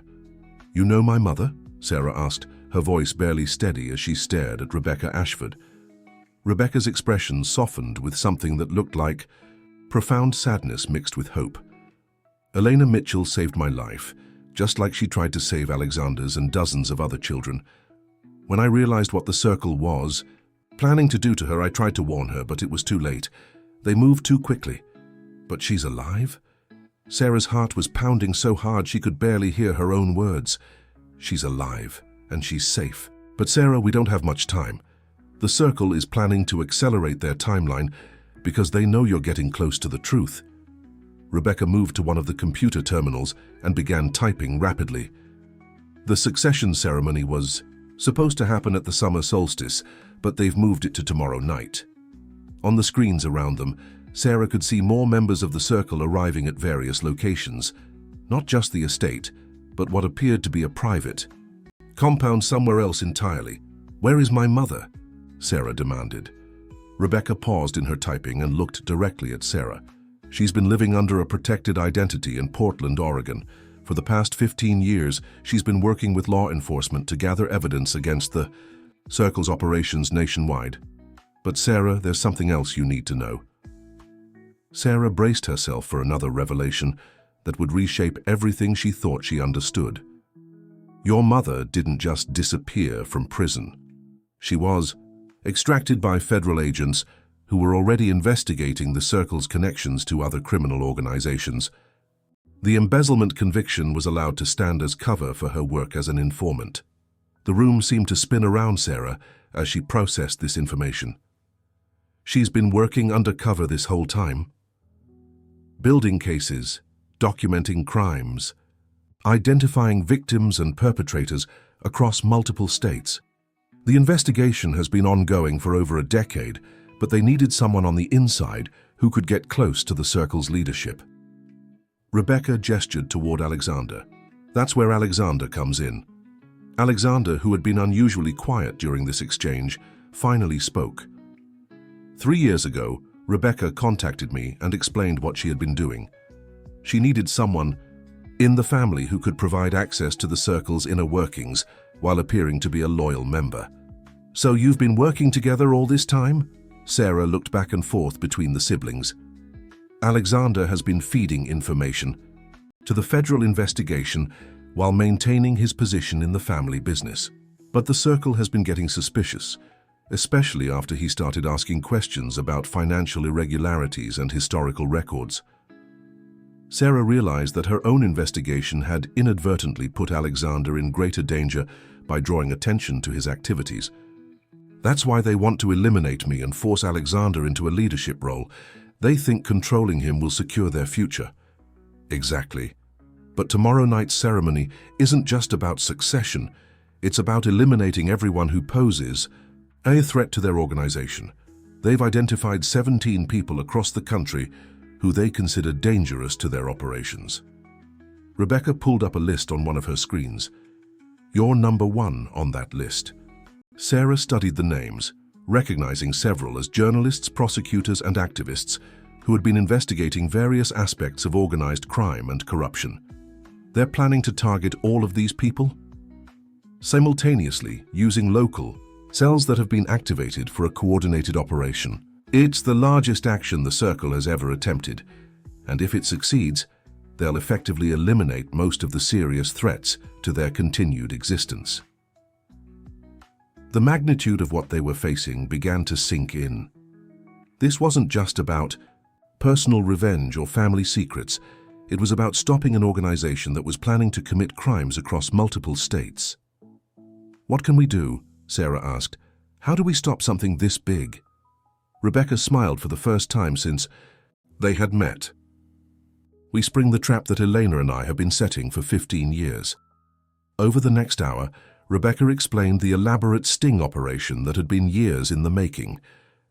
"You know my mother?" Sarah asked, her voice barely steady as she stared at Rebecca Ashford. Rebecca's expression softened with something that looked like profound sadness mixed with hope. "Elena Mitchell saved my life, just like she tried to save Alexander's and dozens of other children. When I realized what the Circle was planning to do to her, I tried to warn her, but it was too late. They moved too quickly. But she's alive?" Sarah's heart was pounding so hard she could barely hear her own words. "She's alive, and she's safe. But Sarah, we don't have much time. The Circle is planning to accelerate their timeline because they know you're getting close to the truth." Rebecca moved to one of the computer terminals and began typing rapidly. The succession ceremony was supposed to happen at the summer solstice, but they've moved it to tomorrow night. On the screens around them, Sarah could see more members of the Circle arriving at various locations, not just the estate, but what appeared to be a private compound somewhere else entirely. "Where is my mother?" Sarah demanded. Rebecca paused in her typing and looked directly at Sarah. "She's been living under a protected identity in Portland, Oregon. For the past 15 years, she's been working with law enforcement to gather evidence against the Circle's operations nationwide. But Sarah, there's something else you need to know." Sarah braced herself for another revelation that would reshape everything she thought she understood. "Your mother didn't just disappear from prison. She was extracted by federal agents who were already investigating the Circle's connections to other criminal organizations. The embezzlement conviction was allowed to stand as cover for her work as an informant." The room seemed to spin around Sarah as she processed this information. "She's been working undercover this whole time, building cases, documenting crimes, identifying victims and perpetrators across multiple states. The investigation has been ongoing for over a decade, but they needed someone on the inside who could get close to the Circle's leadership." Rebecca gestured toward Alexander. "That's where Alexander comes in." Alexander, who had been unusually quiet during this exchange, finally spoke. 3 years ago, Rebecca contacted me and explained what she had been doing. She needed someone in the family who could provide access to the Circle's inner workings while appearing to be a loyal member. "So you've been working together all this time?" Sarah looked back and forth between the siblings. "Alexander has been feeding information to the federal investigation while maintaining his position in the family business. But the Circle has been getting suspicious, especially after he started asking questions about financial irregularities and historical records." Sarah realized that her own investigation had inadvertently put Alexander in greater danger by drawing attention to his activities. "That's why they want to eliminate me and force Alexander into a leadership role. They think controlling him will secure their future." "Exactly. But tomorrow night's ceremony isn't just about succession. It's about eliminating everyone who poses a threat to their organization. They've identified 17 people across the country who they consider dangerous to their operations." Rebecca pulled up a list on one of her screens. "You're number 1 on that list." Sarah studied the names, recognizing several as journalists, prosecutors, and activists who had been investigating various aspects of organized crime and corruption. They're planning to target all of these people, simultaneously using local cells that have been activated for a coordinated operation. It's the largest action the Circle has ever attempted, and if it succeeds, they'll effectively eliminate most of the serious threats to their continued existence. The magnitude of what they were facing began to sink in. This wasn't just about personal revenge or family secrets. It was about stopping an organization that was planning to commit crimes across multiple states. "What can we do?" Sarah asked. "How do we stop something this big?" Rebecca smiled for the first time since they had met. "We spring the trap that Elena and I have been setting for 15 years. Over the next hour, Rebecca explained the elaborate sting operation that had been years in the making.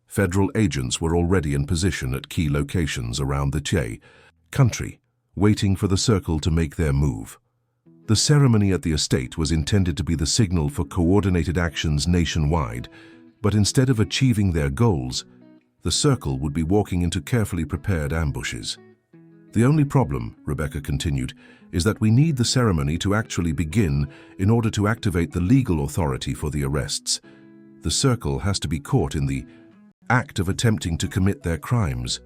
Federal agents were already in position at key locations around the country, waiting for the Circle to make their move. The ceremony at the estate was intended to be the signal for coordinated actions nationwide, but instead of achieving their goals, the Circle would be walking into carefully prepared ambushes. "The only problem," Rebecca continued, "is that we need the ceremony to actually begin in order to activate the legal authority for the arrests. The Circle has to be caught in the act of attempting to commit their crimes."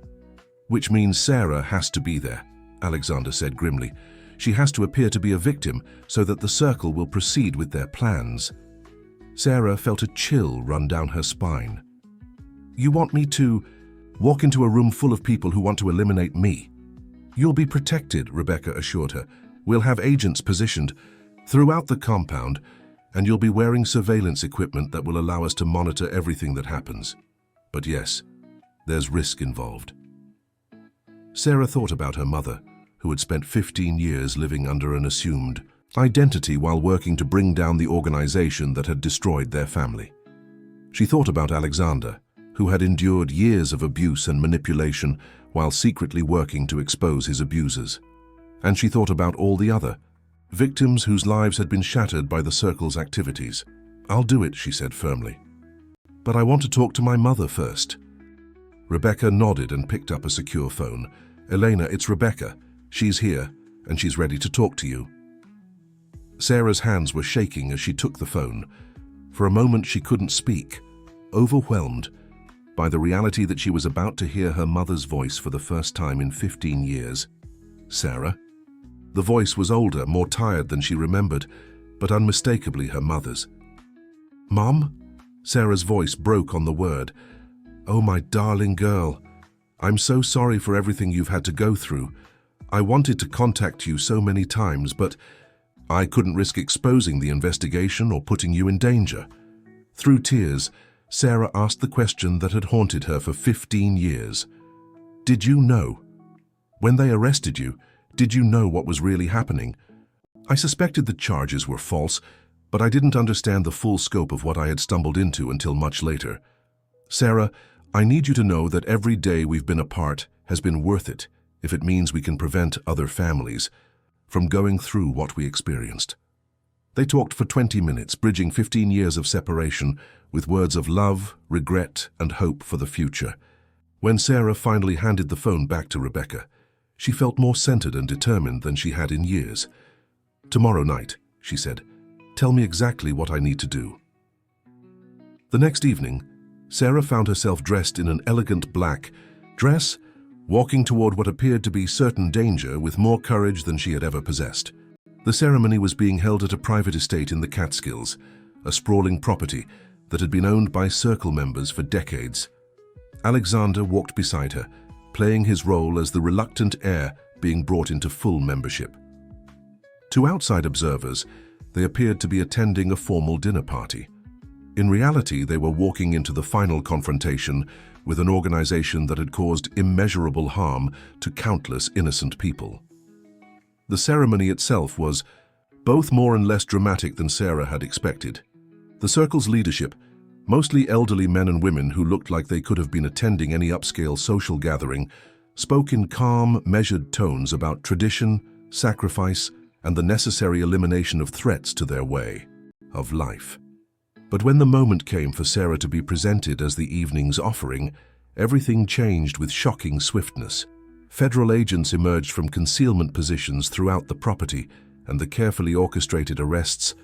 "Which means Sarah has to be there," Alexander said grimly. "She has to appear to be a victim so that the Circle will proceed with their plans." Sarah felt a chill run down her spine. "You want me to walk into a room full of people who want to eliminate me?" "You'll be protected," Rebecca assured her. "We'll have agents positioned throughout the compound, and you'll be wearing surveillance equipment that will allow us to monitor everything that happens. But yes, there's risk involved." Sarah thought about her mother, who had spent 15 years living under an assumed identity while working to bring down the organization that had destroyed their family. She thought about Alexander, who had endured years of abuse and manipulation while secretly working to expose his abusers. And she thought about all the other victims whose lives had been shattered by the Circle's activities. "I'll do it," she said firmly. "But I want to talk to my mother first." Rebecca nodded and picked up a secure phone. "Elena, it's Rebecca. She's here, and she's ready to talk to you." Sarah's hands were shaking as she took the phone. For a moment she couldn't speak, overwhelmed by the reality that she was about to hear her mother's voice for the first time in 15 years. "Sarah?" The voice was older, more tired than she remembered, but unmistakably her mother's. "Mom?" Sarah's voice broke on the word. "Oh, my darling girl. I'm so sorry for everything you've had to go through. I wanted to contact you so many times, but I couldn't risk exposing the investigation or putting you in danger." Through tears, Sarah asked the question that had haunted her for 15 years. "Did you know? When they arrested you, did you know what was really happening?" "I suspected the charges were false, but I didn't understand the full scope of what I had stumbled into until much later. Sarah, I need you to know that every day we've been apart has been worth it if it means we can prevent other families from going through what we experienced." They talked for 20 minutes, bridging 15 years of separation with words of love, regret, and hope for the future. When Sarah finally handed the phone back to Rebecca, she felt more centered and determined than she had in years. "Tomorrow night," she said, "tell me exactly what I need to do." The next evening, Sarah found herself dressed in an elegant black dress, walking toward what appeared to be certain danger with more courage than she had ever possessed. The ceremony was being held at a private estate in the Catskills, a sprawling property that had been owned by Circle members for decades. Alexander walked beside her, playing his role as the reluctant heir being brought into full membership. To outside observers, they appeared to be attending a formal dinner party. In reality, they were walking into the final confrontation with an organization that had caused immeasurable harm to countless innocent people. The ceremony itself was both more and less dramatic than Sarah had expected. The Circle's leadership, mostly elderly men and women who looked like they could have been attending any upscale social gathering, spoke in calm, measured tones about tradition, sacrifice, and the necessary elimination of threats to their way of life. But when the moment came for Sarah to be presented as the evening's offering, everything changed with shocking swiftness. Federal agents emerged from concealment positions throughout the property, and the carefully orchestrated arrests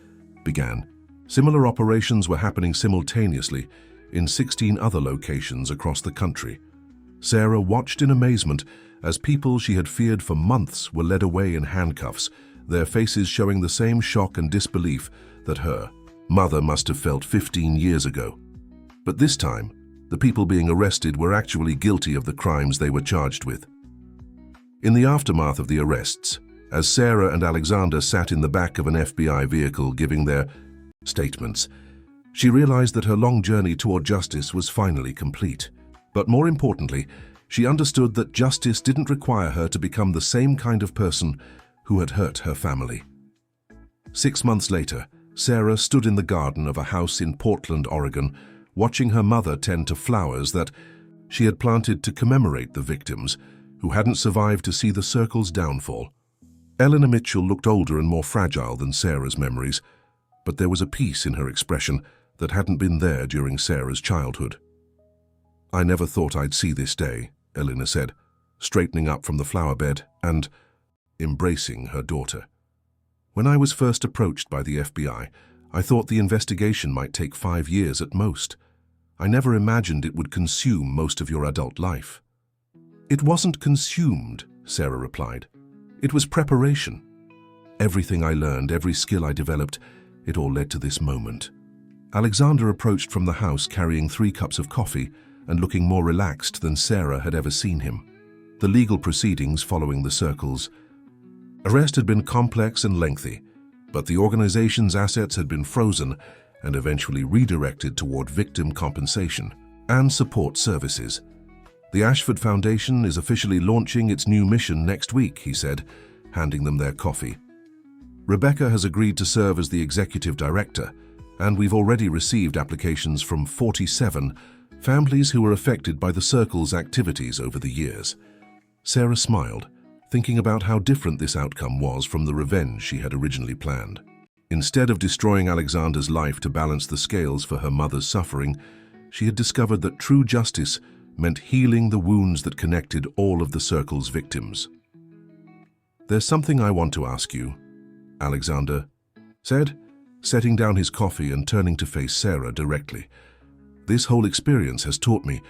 began. Similar operations were happening simultaneously in 16 other locations across the country. Sarah watched in amazement as people she had feared for months were led away in handcuffs, their faces showing the same shock and disbelief that her mother must have felt 15 years ago. But this time, the people being arrested were actually guilty of the crimes they were charged with. In the aftermath of the arrests, as Sarah and Alexander sat in the back of an FBI vehicle giving their statements, she realized that her long journey toward justice was finally complete. But more importantly, she understood that justice didn't require her to become the same kind of person who had hurt her family. 6 months later, Sarah stood in the garden of a house in Portland, Oregon, watching her mother tend to flowers that she had planted to commemorate the victims who hadn't survived to see the circle's downfall. Eleanor Mitchell looked older and more fragile than Sarah's memories, but there was a peace in her expression that hadn't been there during Sarah's childhood. "I never thought I'd see this day," Eleanor said, straightening up from the flower bed and embracing her daughter. "When I was first approached by the FBI, I thought the investigation might take 5 years at most. I never imagined it would consume most of your adult life." "It wasn't consumed," Sarah replied. "It was preparation. Everything I learned, every skill I developed, it all led to this moment." Alexander approached from the house carrying 3 cups of coffee and looking more relaxed than Sarah had ever seen him. The legal proceedings following the circle's arrest had been complex and lengthy, but the organization's assets had been frozen and eventually redirected toward victim compensation and support services. "The Ashford Foundation is officially launching its new mission next week," he said, handing them their coffee. "Rebecca has agreed to serve as the executive director, and we've already received applications from 47 families who were affected by the Circle's activities over the years." Sarah smiled, thinking about how different this outcome was from the revenge she had originally planned. Instead of destroying Alexander's life to balance the scales for her mother's suffering, she had discovered that true justice meant healing the wounds that connected all of the Circle's victims. "There's something I want to ask you," Alexander said, setting down his coffee and turning to face Sarah directly. "This whole experience has taught me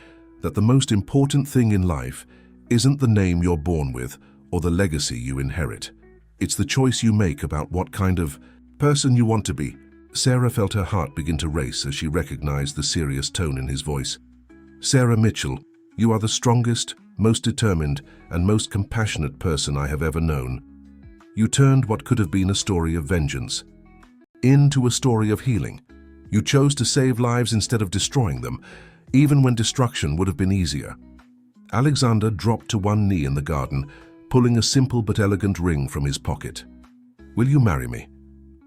that the most important thing in life isn't the name you're born with or the legacy you inherit. It's the choice you make about what kind of person you want to be." Sarah felt her heart begin to race as she recognized the serious tone in his voice. "Sarah Mitchell, you are the strongest, most determined, and most compassionate person I have ever known. You turned what could have been a story of vengeance into a story of healing. You chose to save lives instead of destroying them, even when destruction would have been easier." Alexander dropped to one knee in the garden, pulling a simple but elegant ring from his pocket. "Will you marry me?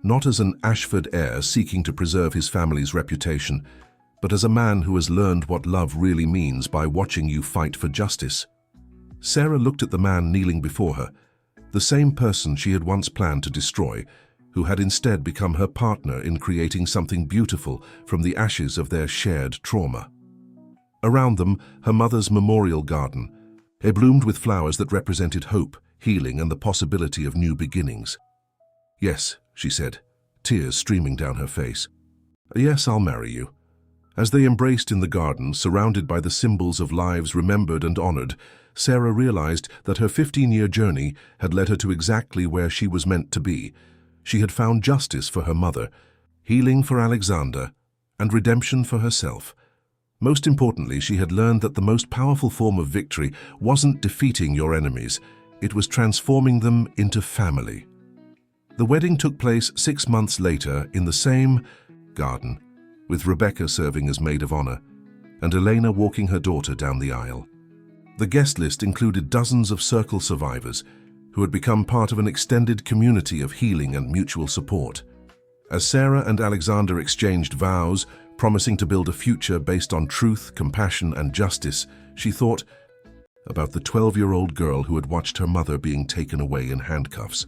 Not as an Ashford heir seeking to preserve his family's reputation, but as a man who has learned what love really means by watching you fight for justice." Sarah looked at the man kneeling before her, the same person she had once planned to destroy, who had instead become her partner in creating something beautiful from the ashes of their shared trauma. Around them, her mother's memorial garden. It bloomed with flowers that represented hope, healing, and the possibility of new beginnings. "Yes," she said, tears streaming down her face. "Yes, I'll marry you." As they embraced in the garden, surrounded by the symbols of lives remembered and honored, Sarah realized that her 15-year journey had led her to exactly where she was meant to be. She had found justice for her mother, healing for Alexander, and redemption for herself. Most importantly, she had learned that the most powerful form of victory wasn't defeating your enemies, it was transforming them into family. The wedding took place 6 months later in the same garden, with Rebecca serving as maid of honor, and Elena walking her daughter down the aisle. The guest list included dozens of Circle survivors who had become part of an extended community of healing and mutual support. As Sarah and Alexander exchanged vows, promising to build a future based on truth, compassion, and justice, she thought about the 12-year-old girl who had watched her mother being taken away in handcuffs.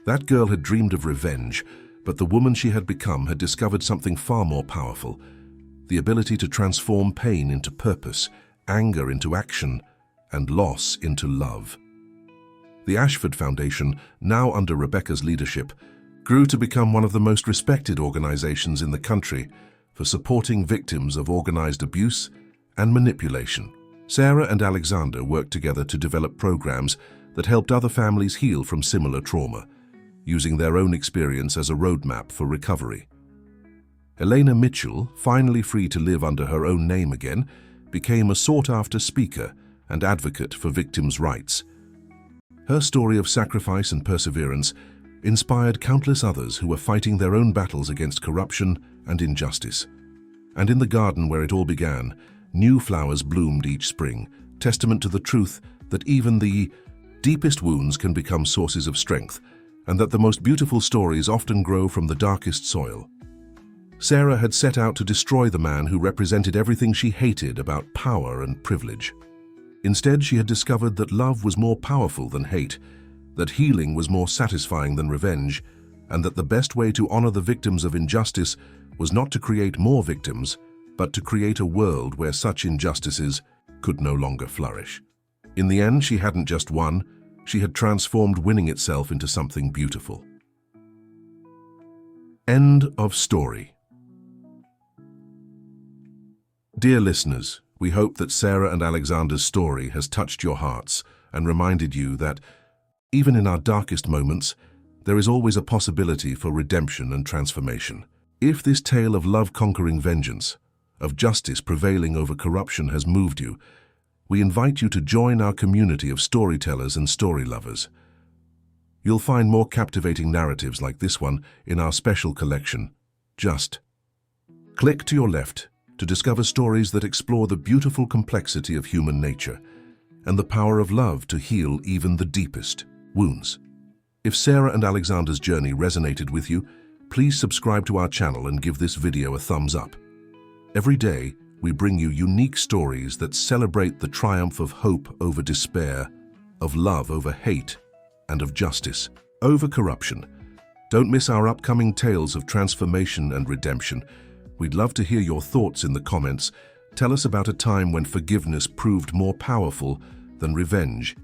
That girl had dreamed of revenge, but the woman she had become had discovered something far more powerful: the ability to transform pain into purpose anger into action, and loss into love. The Ashford Foundation, now under Rebecca's leadership, grew to become one of the most respected organizations in the country for supporting victims of organized abuse and manipulation. Sarah and Alexander worked together to develop programs that helped other families heal from similar trauma, using their own experience as a roadmap for recovery. Elena Mitchell, finally free to live under her own name again, became a sought-after speaker and advocate for victims' rights. Her story of sacrifice and perseverance inspired countless others who were fighting their own battles against corruption and injustice. And in the garden where it all began, new flowers bloomed each spring, testament to the truth that even the deepest wounds can become sources of strength, and that the most beautiful stories often grow from the darkest soil. Sarah had set out to destroy the man who represented everything she hated about power and privilege. Instead, she had discovered that love was more powerful than hate, that healing was more satisfying than revenge, and that the best way to honor the victims of injustice was not to create more victims, but to create a world where such injustices could no longer flourish. In the end, she hadn't just won, she had transformed winning itself into something beautiful. End of story. Dear listeners, we hope that Sarah and Alexander's story has touched your hearts and reminded you that, even in our darkest moments, there is always a possibility for redemption and transformation. If this tale of love conquering vengeance, of justice prevailing over corruption has moved you, we invite you to join our community of storytellers and story lovers. You'll find more captivating narratives like this one in our special collection. Just click to your left to discover stories that explore the beautiful complexity of human nature and the power of love to heal even the deepest wounds. If Sarah and Alexander's journey resonated with you, please subscribe to our channel and give this video a thumbs up. Every day, we bring you unique stories that celebrate the triumph of hope over despair, of love over hate, and of justice over corruption. Don't miss our upcoming tales of transformation and redemption. We'd love to hear your thoughts in the comments. Tell us about a time when forgiveness proved more powerful than revenge